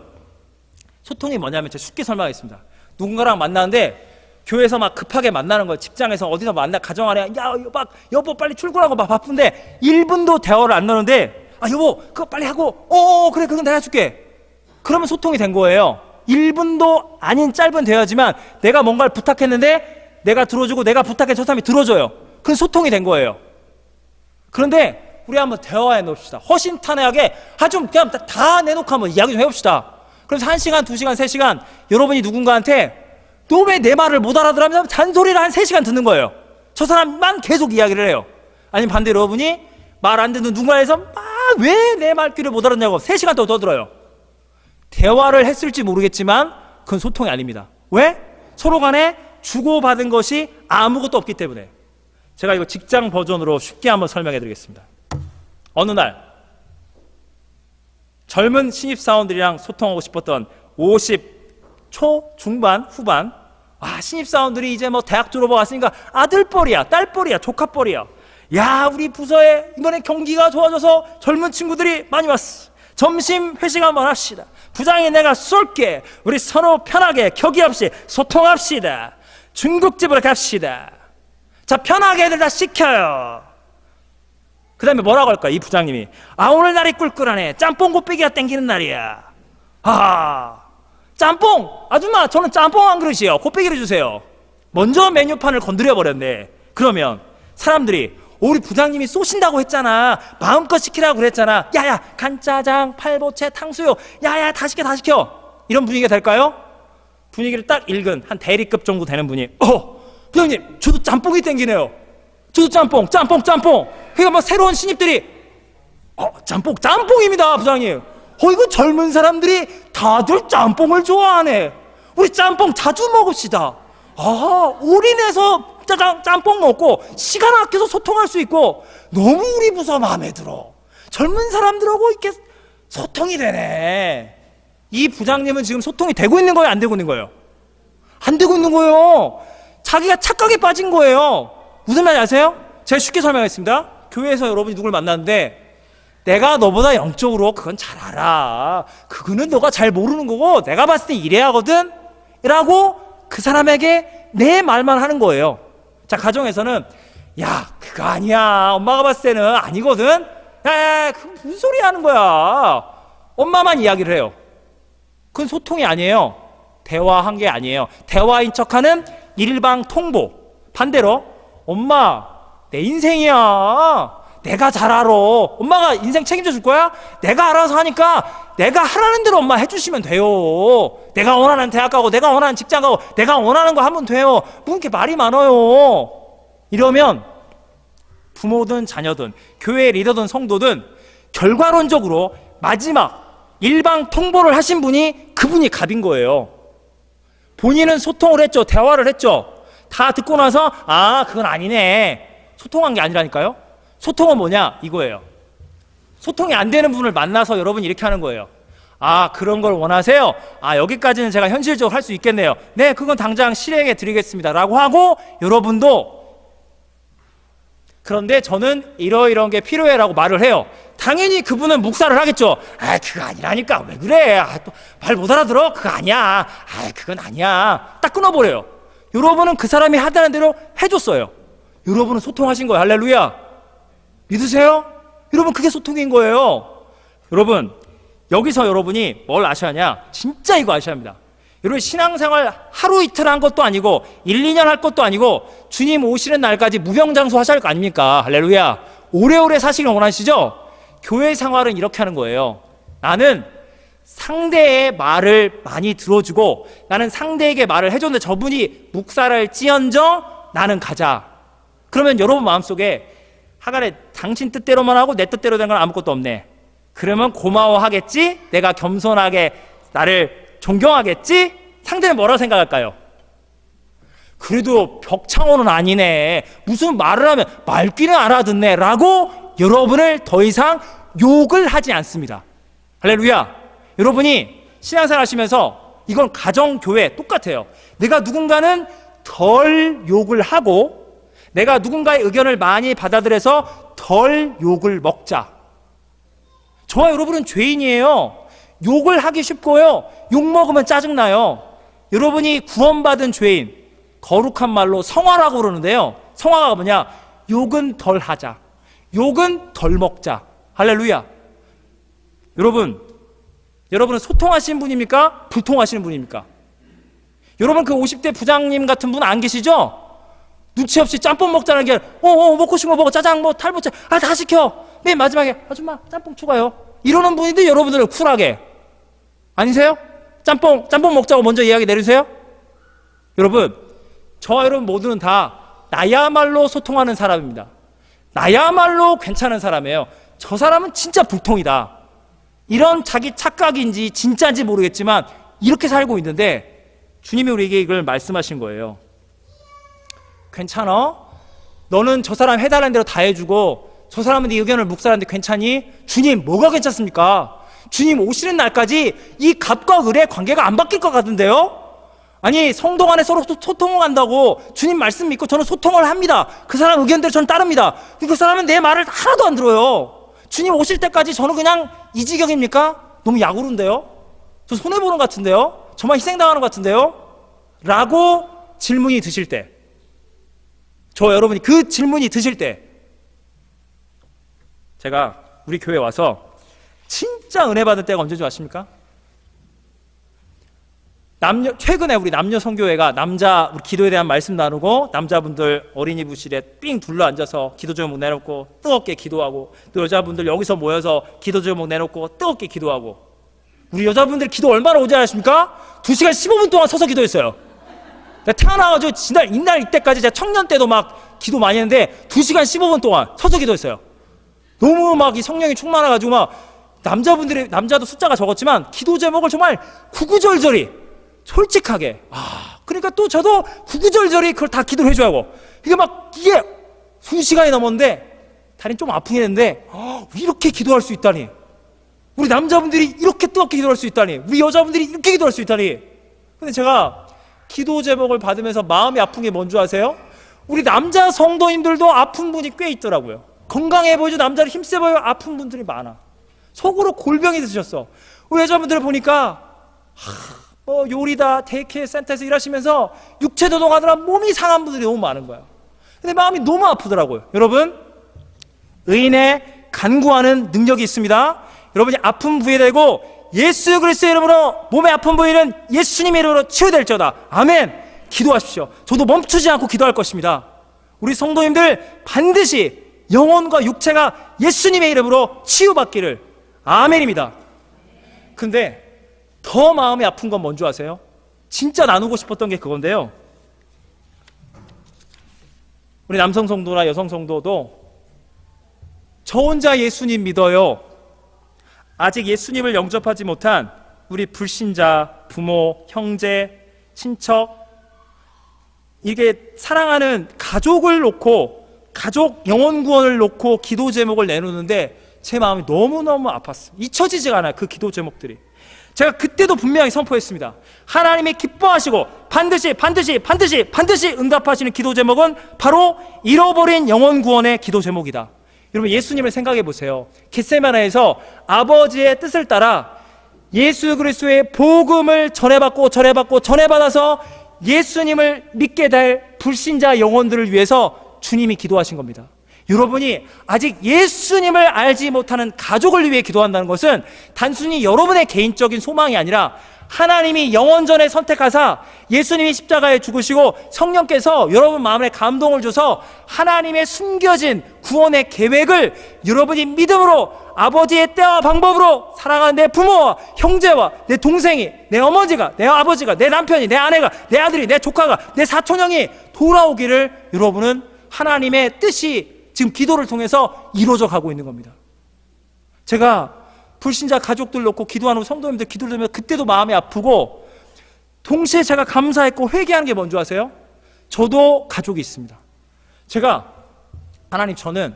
소통이 뭐냐면 제가 쉽게 설명하겠습니다. 누군가랑 만나는데 교회에서 막 급하게 만나는 거예요. 직장에서 어디서 만나, 가정 안에, 야, 막 여보 빨리 출근하고 막 바쁜데 1분도 대화를 안 나누는데, 아 여보 그거 빨리 하고, 그래 그건 내가 해줄게. 그러면 소통이 된 거예요. 1분도 아닌 짧은 대화지만 내가 뭔가를 부탁했는데 내가 들어주고 내가 부탁해 저 사람이 들어줘요. 그건 소통이 된 거예요. 그런데 우리 한번 대화해 놓읍시다. 허심탄회하게 좀 그냥 다 내놓고 한번 이야기 좀 해봅시다. 그래서 1시간, 2시간, 3시간 여러분이 누군가한테 너 왜 내 말을 못 알아들으면 잔소리를 한 3시간 듣는 거예요. 저 사람만 계속 이야기를 해요. 아니면 반대로 여러분이 말 안 듣는 누군가에서 왜 내 말귀를 못 알았냐고 3시간 더 들어요. 대화를 했을지 모르겠지만 그건 소통이 아닙니다. 왜? 서로 간에 주고받은 것이 아무것도 없기 때문에. 제가 이거 직장 버전으로 쉽게 한번 설명해 드리겠습니다. 어느 날 젊은 신입사원들이랑 소통하고 싶었던 50 초중반 후반, 신입사원들이 이제 뭐 대학 졸업하고 왔으니까 아들뻘이야, 딸뻘이야, 조카뻘이야. 야, 우리 부서에 이번에 경기가 좋아져서 젊은 친구들이 많이 왔어. 점심 회식 한번 합시다. 부장이 내가 쏠게. 우리 서로 편하게 격이 없이 소통합시다. 중국집으로 갑시다. 자, 편하게 애들 다 시켜요. 그 다음에 뭐라고 할까? 이 부장님이, 오늘 날이 꿀꿀하네. 짬뽕 곱빼기가 땡기는 날이야. 짬뽕! 아줌마, 저는 짬뽕 한 그릇이요. 곱빼기를 주세요. 먼저 메뉴판을 건드려 버렸네. 그러면 사람들이, 우리 부장님이 쏘신다고 했잖아. 마음껏 시키라고 그랬잖아. 야야, 간짜장, 팔보채, 탕수육. 야야, 다 시켜. 이런 분위기가 될까요? 분위기를 딱 읽은 한 대리급 정도 되는 분이, 부장님, 저도 짬뽕이 땡기네요. 저도 짬뽕. 그러니까 뭐 새로운 신입들이, 짬뽕입니다, 부장님. 이거 젊은 사람들이 다들 짬뽕을 좋아하네. 우리 짬뽕 자주 먹읍시다. 올인해서 짬뽕 먹고 시간 아껴서 소통할 수 있고 너무 우리 부서 마음에 들어. 젊은 사람들하고 이렇게 소통이 되네. 이 부장님은 지금 소통이 되고 있는 거예요, 안 되고 있는 거예요? 안 되고 있는 거예요. 자기가 착각에 빠진 거예요. 무슨 말인지 아세요? 제가 쉽게 설명하겠습니다. 교회에서 여러분이 누굴 만났는데, 내가 너보다 영적으로 그건 잘 알아. 그거는 너가 잘 모르는 거고 내가 봤을 때 이래야 하거든 라고 그 사람에게 내 말만 하는 거예요. 자, 가정에서는 야, 그거 아니야. 엄마가 봤을 때는 아니거든. 야, 그 무슨 소리 하는 거야. 엄마만 이야기를 해요. 그건 소통이 아니에요. 대화한 게 아니에요. 대화인 척하는 일방통보. 반대로 엄마, 내 인생이야. 내가 잘 알아. 엄마가 인생 책임져 줄 거야? 내가 알아서 하니까 내가 하라는 대로 엄마 해주시면 돼요. 내가 원하는 대학 가고 내가 원하는 직장 가고 내가 원하는 거 하면 돼요. 뭐 이렇게 말이 많아요. 이러면 부모든 자녀든 교회 리더든 성도든 결과론적으로 마지막 일방 통보를 하신 분이 그분이 갑인 거예요. 본인은 소통을 했죠. 대화를 했죠. 다 듣고 나서 아, 그건 아니네. 소통한 게 아니라니까요. 소통은 뭐냐? 이거예요. 소통이 안 되는 분을 만나서 여러분이 이렇게 하는 거예요. 아, 그런 걸 원하세요? 아, 여기까지는 제가 현실적으로 할 수 있겠네요. 네, 그건 당장 실행해 드리겠습니다 라고 하고, 여러분도 그런데 저는 이러이러한 게 필요해 라고 말을 해요. 당연히 그분은 묵살을 하겠죠. 아, 그거 아니라니까. 왜 그래? 아, 또 말 못 알아들어? 그거 아니야. 아, 그건 아니야. 딱 끊어버려요. 여러분은 그 사람이 하다는 대로 해줬어요. 여러분은 소통하신 거예요. 할렐루야. 믿으세요? 여러분, 그게 소통인 거예요. 여러분, 여기서 여러분이 뭘 아셔야 하냐? 진짜 이거 아셔야 합니다. 여러분, 신앙생활 하루 이틀 한 것도 아니고 1, 2년 할 것도 아니고 주님 오시는 날까지 무병장수 하셔야 할 거 아닙니까? 할렐루야. 오래오래 사시길 원하시죠? 교회 생활은 이렇게 하는 거예요. 나는 상대의 말을 많이 들어주고 나는 상대에게 말을 해줬는데 저분이 묵살할지언정 나는 가자. 그러면 여러분 마음속에 하간에 당신 뜻대로만 하고 내 뜻대로 된 건 아무것도 없네. 그러면 고마워하겠지? 내가 겸손하게 나를 존경하겠지? 상대는 뭐라고 생각할까요? 그래도 벽창호는 아니네. 무슨 말을 하면 말귀는 알아듣네 라고 여러분을 더 이상 욕을 하지 않습니다. 할렐루야. 여러분이 신앙생활 하시면서 이건 가정교회 똑같아요. 내가 누군가는 덜 욕을 하고 내가 누군가의 의견을 많이 받아들여서 덜 욕을 먹자. 저와 여러분은 죄인이에요. 욕을 하기 쉽고요. 욕 먹으면 짜증나요. 여러분이 구원받은 죄인, 거룩한 말로 성화라고 그러는데요. 성화가 뭐냐? 욕은 덜 하자. 욕은 덜 먹자. 할렐루야. 여러분은 소통하시는 분입니까? 불통하시는 분입니까? 여러분, 그 50대 부장님 같은 분 안 계시죠? 눈치 없이 짬뽕 먹자는 게 먹고 싶은 거 먹어. 짜장 뭐 탈부채 다 시켜. 맨 마지막에 아줌마 짬뽕 추가요. 이러는 분인데 여러분들은 쿨하게 아니세요? 짬뽕 먹자고 먼저 이야기 내리세요. 여러분, 저와 여러분 모두는 다 나야말로 소통하는 사람입니다. 나야말로 괜찮은 사람이에요. 저 사람은 진짜 불통이다. 이런 자기 착각인지 진짜인지 모르겠지만 이렇게 살고 있는데 주님이 우리에게 이걸 말씀하신 거예요. 괜찮아? 너는 저 사람 해달라는 대로 다 해주고 저 사람은 네 의견을 묵살하는데 괜찮니? 주님, 뭐가 괜찮습니까? 주님 오시는 날까지 이 갑과 을의 관계가 안 바뀔 것 같은데요? 아니, 성도 간에 서로 소통을 한다고 주님 말씀 믿고 저는 소통을 합니다. 그 사람 의견대로 저는 따릅니다. 그 사람은 내 말을 하나도 안 들어요. 주님 오실 때까지 저는 그냥 이 지경입니까? 너무 야구른데요? 저 손해보는 것 같은데요? 저만 희생당하는 것 같은데요? 라고 질문이 드실 때, 저 여러분이 그 질문이 드실 때 제가 우리 교회 와서 진짜 은혜 받은 때가 언제인지 아십니까? 최근에 우리 남녀 성교회가 우리 기도에 대한 말씀 나누고 남자분들 어린이 부실에 삥 둘러 앉아서 기도 제목 내놓고 뜨겁게 기도하고 또 여자분들 여기서 모여서 기도 제목 내놓고 뜨겁게 기도하고 우리 여자분들 기도 얼마나 오지 않았습니까? 2시간 15분 동안 서서 기도했어요. 태어나가지고 이날 이때까지 제가 청년 때도 막 기도 많이 했는데 2시간 15분 동안 서서 기도했어요. 너무 막 이 성령이 충만해가지고 막 남자도 숫자가 적었지만 기도 제목을 정말 구구절절히 솔직하게 그러니까 또 저도 구구절절히 그걸 다 기도를 해줘야 하고 이게 수시간이 넘었는데 다리는 좀 아프긴 했는데 이렇게 기도할 수 있다니, 우리 남자분들이 이렇게 뜨겁게 기도할 수 있다니, 우리 여자분들이 이렇게 기도할 수 있다니. 근데 제가 기도 제목을 받으면서 마음이 아픈 게 뭔 줄 아세요? 우리 남자 성도님들도 아픈 분이 꽤 있더라고요. 건강해 보이죠? 남자를 힘세 보여 아픈 분들이 많아. 속으로 골병이 드셨어. 우리 여자분들을 보니까 요리다 데이케어 센터에서 일하시면서 육체 노동하느라 몸이 상한 분들이 너무 많은 거야. 근데 마음이 너무 아프더라고요. 여러분, 의인의 간구하는 능력이 있습니다. 여러분이 아픈 부위에 대고 예수 그리스도의 이름으로 몸의 아픈 부위는 예수님의 이름으로 치유될지어다. 아멘. 기도하십시오. 저도 멈추지 않고 기도할 것입니다. 우리 성도님들 반드시 영혼과 육체가 예수님의 이름으로 치유받기를. 아멘입니다. 근데 더 마음이 아픈 건 뭔지 아세요? 진짜 나누고 싶었던 게 그건데요. 우리 남성 성도나 여성 성도도 저 혼자 예수님 믿어요. 아직 예수님을 영접하지 못한 우리 불신자, 부모, 형제, 친척, 이게 사랑하는 가족을 놓고, 가족 영혼 구원을 놓고 기도 제목을 내놓는데 제 마음이 너무너무 아팠어요. 잊혀지지가 않아요, 그 기도 제목들이. 제가 그때도 분명히 선포했습니다. 하나님이 기뻐하시고 반드시 응답하시는 기도 제목은 바로 잃어버린 영혼 구원의 기도 제목이다. 여러분, 예수님을 생각해 보세요. 겟세마네에서 아버지의 뜻을 따라 예수 그리스도의 복음을 전해받아서 예수님을 믿게 될 불신자 영혼들을 위해서 주님이 기도하신 겁니다. 여러분이 아직 예수님을 알지 못하는 가족을 위해 기도한다는 것은 단순히 여러분의 개인적인 소망이 아니라 하나님이 영원전에 선택하사 예수님이 십자가에 죽으시고 성령께서 여러분 마음에 감동을 줘서 하나님의 숨겨진 구원의 계획을 여러분이 믿음으로 아버지의 때와 방법으로 사랑하는 내 부모와 형제와 내 동생이, 내 어머니가, 내 아버지가, 내 남편이, 내 아내가, 내 아들이, 내 조카가, 내 사촌형이 돌아오기를 여러분은 하나님의 뜻이 지금 기도를 통해서 이루어져 가고 있는 겁니다. 제가 불신자 가족들 놓고 기도하는 성도님들 기도를 들으면 그때도 마음이 아프고, 동시에 제가 감사했고 회개하는 게 뭔지 아세요? 저도 가족이 있습니다. 제가 하나님, 저는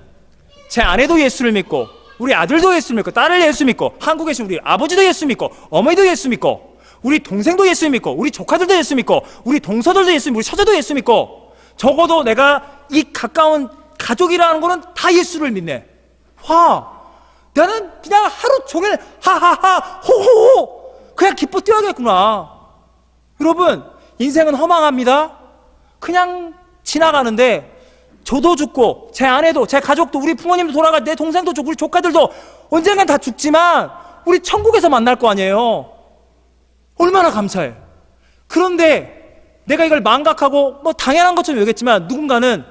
제 아내도 예수를 믿고 우리 아들도 예수 믿고 딸을 예수 믿고 한국에 계신 우리 아버지도 예수 믿고 어머니도 예수 믿고 우리 동생도 예수 믿고 우리 조카들도 예수 믿고 우리 동서들도 예수 믿고 우리 처제도 예수 믿고, 적어도 내가 이 가까운 가족이라는 거는 다 예수를 믿네. 나는 그냥 하루 종일 하하하 호호호 그냥 기뻐 뛰어야겠구나. 여러분, 인생은 허망합니다. 그냥 지나가는데 저도 죽고 제 아내도 제 가족도 우리 부모님도 돌아갈, 내 동생도 죽고 우리 조카들도 언젠간 다 죽지만 우리 천국에서 만날 거 아니에요. 얼마나 감사해. 그런데 내가 이걸 망각하고 뭐 당연한 것처럼 여겼지만 누군가는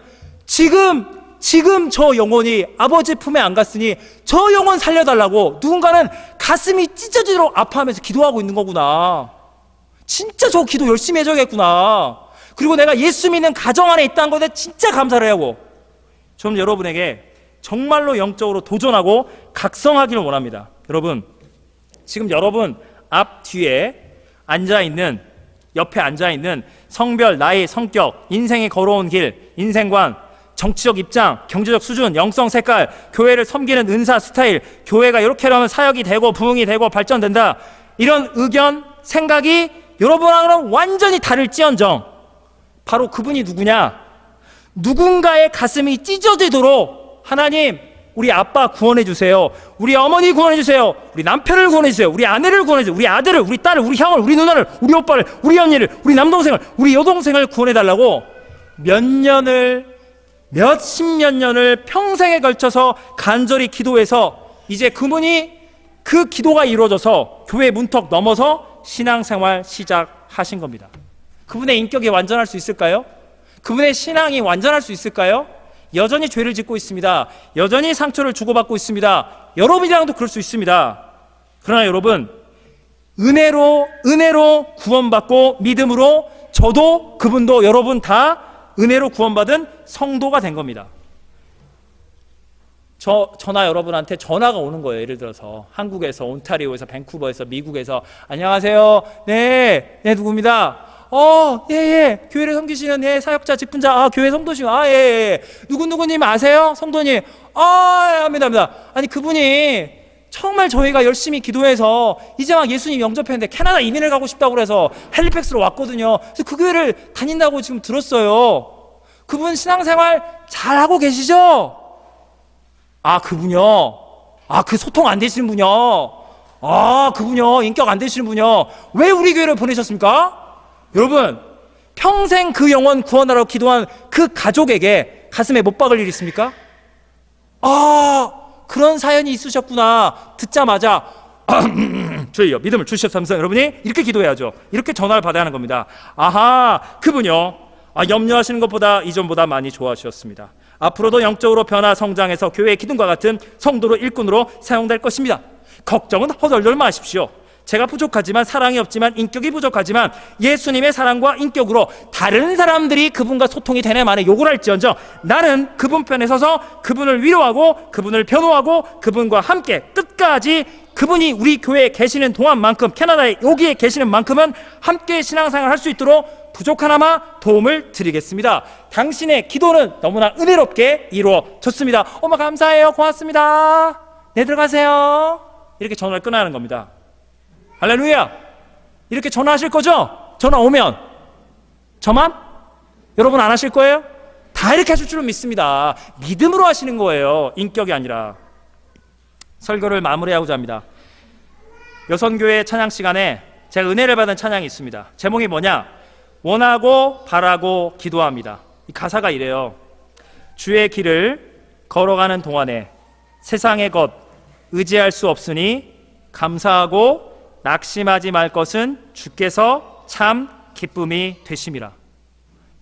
지금 저 영혼이 아버지 품에 안 갔으니 저 영혼 살려달라고 누군가는 가슴이 찢어지도록 아파하면서 기도하고 있는 거구나. 진짜 저 기도 열심히 해줘야겠구나. 그리고 내가 예수 믿는 가정 안에 있다는 것에 진짜 감사를 하고, 좀 여러분에게 정말로 영적으로 도전하고 각성하기를 원합니다. 여러분, 지금 여러분 앞 뒤에 앉아있는, 옆에 앉아있는 성별, 나이, 성격, 인생이 걸어온 길, 인생관, 정치적 입장, 경제적 수준, 영성 색깔, 교회를 섬기는 은사 스타일, 교회가 이렇게 하면 사역이 되고 부흥이 되고 발전된다, 이런 의견, 생각이 여러분하고는 완전히 다를지언정 바로 그분이 누구냐? 누군가의 가슴이 찢어지도록 하나님, 우리 아빠 구원해 주세요, 우리 어머니 구원해 주세요, 우리 남편을 구원해 주세요, 우리 아내를 구원해 주세요, 우리 아들을, 우리 딸을, 우리 형을, 우리 누나를, 우리 오빠를, 우리 언니를, 우리 남동생을, 우리 여동생을 구원해 달라고 몇십몇 년을 평생에 걸쳐서 간절히 기도해서 이제 그분이 그 기도가 이루어져서 교회 문턱 넘어서 신앙생활 시작하신 겁니다. 그분의 인격이 완전할 수 있을까요? 그분의 신앙이 완전할 수 있을까요? 여전히 죄를 짓고 있습니다. 여전히 상처를 주고받고 있습니다. 여러분이랑도 그럴 수 있습니다. 그러나 여러분, 은혜로 구원받고 믿음으로 저도 그분도 여러분 다 은혜로 구원받은 성도가 된 겁니다. 저나 여러분한테 전화가 오는 거예요. 예를 들어서 한국에서, 온타리오에서, 밴쿠버에서, 미국에서, 안녕하세요, 네 누구입니다. 예, 교회를 섬기시는 사역자, 직분자, 교회 성도시고, 예. 누구님 아세요? 성도님. 합니다. 아니, 그분이 정말 저희가 열심히 기도해서 이제 막 예수님 영접했는데 캐나다 이민을 가고 싶다고 그래서 헬리팩스로 왔거든요. 그래서 그 교회를 다닌다고 지금 들었어요. 그분 신앙생활 잘하고 계시죠? 그분요? 그 소통 안 되시는 분요? 그분요? 인격 안 되시는 분요? 왜 우리 교회를 보내셨습니까? 여러분, 평생 그 영혼 구원하라고 기도한 그 가족에게 가슴에 못 박을 일이 있습니까? 아, 그런 사연이 있으셨구나. 듣자마자 주여 믿음을 주시옵소서. 여러분이 이렇게 기도해야죠. 이렇게 전화를 받아야 하는 겁니다. 아하, 그분요, 염려하시는 것보다 이전보다 많이 좋아하셨습니다. 앞으로도 영적으로 변화 성장해서 교회의 기둥과 같은 성도로 일꾼으로 사용될 것입니다. 걱정은 허덜덜 마십시오. 제가 부족하지만, 사랑이 없지만, 인격이 부족하지만 예수님의 사랑과 인격으로 다른 사람들이 그분과 소통이 되네 만에 욕을 할지언정 나는 그분 편에 서서 그분을 위로하고 그분을 변호하고 그분과 함께 끝까지 그분이 우리 교회에 계시는 동안만큼, 캐나다에 여기에 계시는 만큼은 함께 신앙생활 할 수 있도록 부족하나마 도움을 드리겠습니다. 당신의 기도는 너무나 은혜롭게 이루어졌습니다. 엄마 감사해요. 고맙습니다. 네, 들어가세요. 이렇게 전화를 끊어야 하는 겁니다. 할렐루야. 이렇게 전화하실 거죠? 전화 오면. 저만? 여러분 안 하실 거예요? 다 이렇게 하실 줄은 믿습니다. 믿음으로 하시는 거예요. 인격이 아니라. 설교를 마무리하고자 합니다. 여선교회 찬양 시간에 제가 은혜를 받은 찬양이 있습니다. 제목이 뭐냐? 원하고 바라고 기도합니다. 이 가사가 이래요. 주의 길을 걸어가는 동안에 세상의 것 의지할 수 없으니 감사하고 낙심하지 말 것은 주께서 참 기쁨이 되심이라.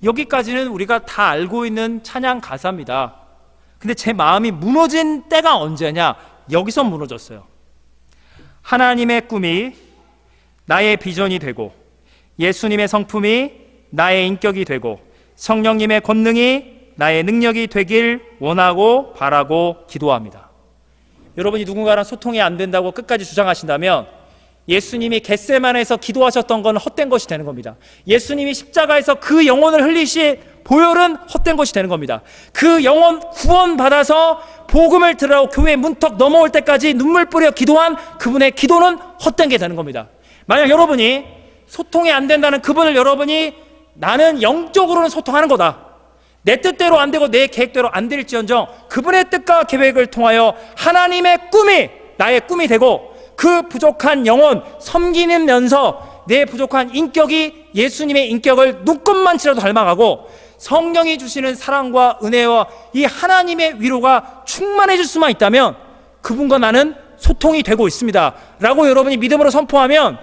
여기까지는 우리가 다 알고 있는 찬양 가사입니다. 근데 제 마음이 무너진 때가 언제냐? 여기서 무너졌어요. 하나님의 꿈이 나의 비전이 되고 예수님의 성품이 나의 인격이 되고 성령님의 권능이 나의 능력이 되길 원하고 바라고 기도합니다. 여러분이 누군가랑 소통이 안 된다고 끝까지 주장하신다면 예수님이 겟세마네에서 기도하셨던 건 헛된 것이 되는 겁니다. 예수님이 십자가에서 그 영혼을 흘리신 보혈은 헛된 것이 되는 겁니다. 그 영혼 구원받아서 복음을 들으라고 교회 문턱 넘어올 때까지 눈물 뿌려 기도한 그분의 기도는 헛된 게 되는 겁니다. 만약 여러분이 소통이 안 된다는 그분을 여러분이 나는 영적으로는 소통하는 거다, 내 뜻대로 안 되고 내 계획대로 안 될지언정 그분의 뜻과 계획을 통하여 하나님의 꿈이 나의 꿈이 되고 그 부족한 영혼 섬기면서 내 부족한 인격이 예수님의 인격을 눈꼽만치라도 닮아가고 성령이 주시는 사랑과 은혜와 이 하나님의 위로가 충만해질 수만 있다면 그분과 나는 소통이 되고 있습니다 라고 여러분이 믿음으로 선포하면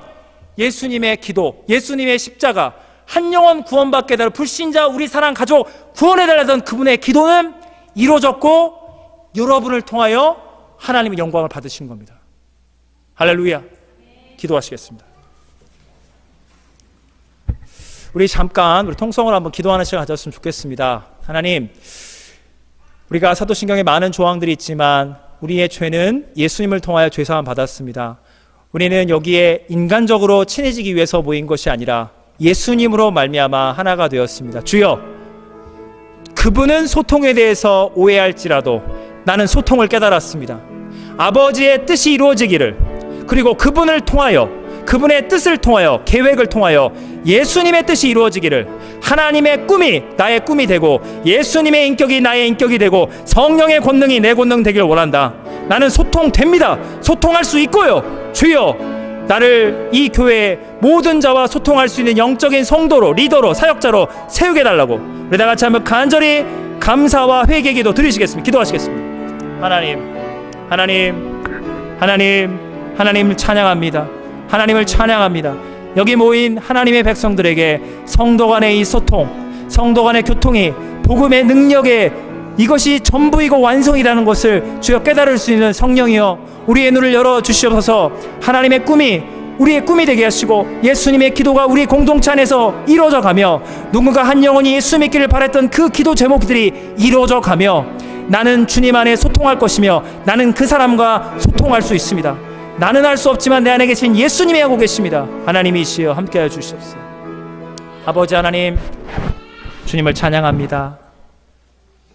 예수님의 기도, 예수님의 십자가, 한 영혼 구원받게 될 불신자 우리 사랑 가족 구원해달라던 그분의 기도는 이루어졌고 여러분을 통하여 하나님의 영광을 받으시는 겁니다. 할렐루야. 기도하시겠습니다. 우리 잠깐 우리 통성을 한번 기도하는 시간 가졌으면 좋겠습니다. 하나님, 우리가 사도신경에 많은 조항들이 있지만 우리의 죄는 예수님을 통하여 죄사함 받았습니다. 우리는 여기에 인간적으로 친해지기 위해서 모인 것이 아니라 예수님으로 말미암아 하나가 되었습니다. 주여, 그분은 소통에 대해서 오해할지라도 나는 소통을 깨달았습니다. 아버지의 뜻이 이루어지기를, 그리고 그분을 통하여, 그분의 뜻을 통하여, 계획을 통하여 예수님의 뜻이 이루어지기를, 하나님의 꿈이 나의 꿈이 되고 예수님의 인격이 나의 인격이 되고 성령의 권능이 내 권능 되길 원한다. 나는 소통됩니다. 소통할 수 있고요. 주여, 나를 이 교회의 모든 자와 소통할 수 있는 영적인 성도로, 리더로, 사역자로 세우게 달라고 우리 다 같이 한번 간절히 감사와 회개 기도 드리시겠습니다. 기도하시겠습니다. 하나님을 찬양합니다. 하나님을 찬양합니다. 여기 모인 하나님의 백성들에게 성도 간의 이 소통, 성도 간의 교통이 복음의 능력에 이것이 전부이고 완성이라는 것을 주여 깨달을 수 있는 성령이여 우리의 눈을 열어주시옵소서. 하나님의 꿈이 우리의 꿈이 되게 하시고 예수님의 기도가 우리 공동체 안에서 이루어져 가며 누군가 한 영혼이 예수 믿기를 바랬던 그 기도 제목들이 이루어져 가며 나는 주님 안에 소통할 것이며 나는 그 사람과 소통할 수 있습니다. 나는 할 수 없지만 내 안에 계신 예수님이 하고 계십니다. 하나님이시여 함께하여 주시옵소서. 아버지 하나님, 주님을 찬양합니다.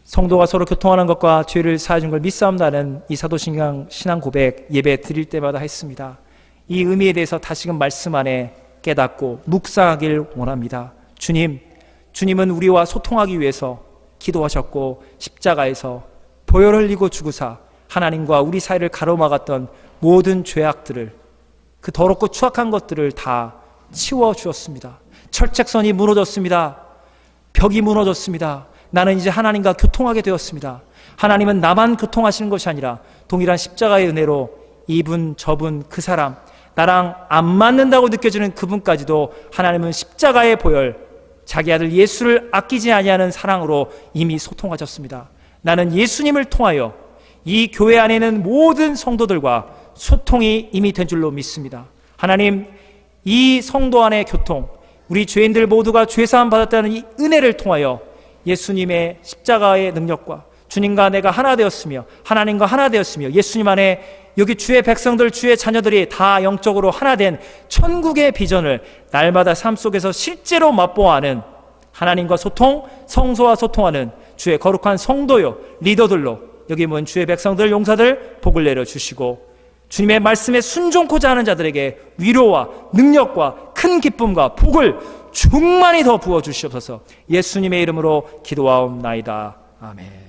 성도가 서로 교통하는 것과 죄를 사해 준 걸 믿사옵나는 이 사도신경 신앙 고백 예배 드릴 때마다 했습니다. 이 의미에 대해서 다시금 말씀 안에 깨닫고 묵상하길 원합니다. 주님은 우리와 소통하기 위해서 기도하셨고 십자가에서 보혈 흘리고 죽으사 하나님과 우리 사이를 가로막았던 모든 죄악들을, 그 더럽고 추악한 것들을 다 치워주었습니다. 철책선이 무너졌습니다. 벽이 무너졌습니다. 나는 이제 하나님과 교통하게 되었습니다. 하나님은 나만 교통하시는 것이 아니라 동일한 십자가의 은혜로 이분 저분 그 사람, 나랑 안 맞는다고 느껴지는 그분까지도 하나님은 십자가의 보혈, 자기 아들 예수를 아끼지 아니하는 사랑으로 이미 소통하셨습니다. 나는 예수님을 통하여 이 교회 안에 있는 모든 성도들과 소통이 이미 된 줄로 믿습니다. 하나님, 이 성도 안의 교통, 우리 죄인들 모두가 죄사함 받았다는 이 은혜를 통하여 예수님의 십자가의 능력과 주님과 내가 하나 되었으며 하나님과 하나 되었으며 예수님 안에 여기 주의 백성들, 주의 자녀들이 다 영적으로 하나 된 천국의 비전을 날마다 삶 속에서 실제로 맛보아하는 하나님과 소통, 성소와 소통하는 주의 거룩한 성도요 리더들로 여기 모인 주의 백성들, 용사들 복을 내려주시고 주님의 말씀에 순종코자 하는 자들에게 위로와 능력과 큰 기쁨과 복을 충만히 더 부어주시옵소서. 예수님의 이름으로 기도하옵나이다. 아멘.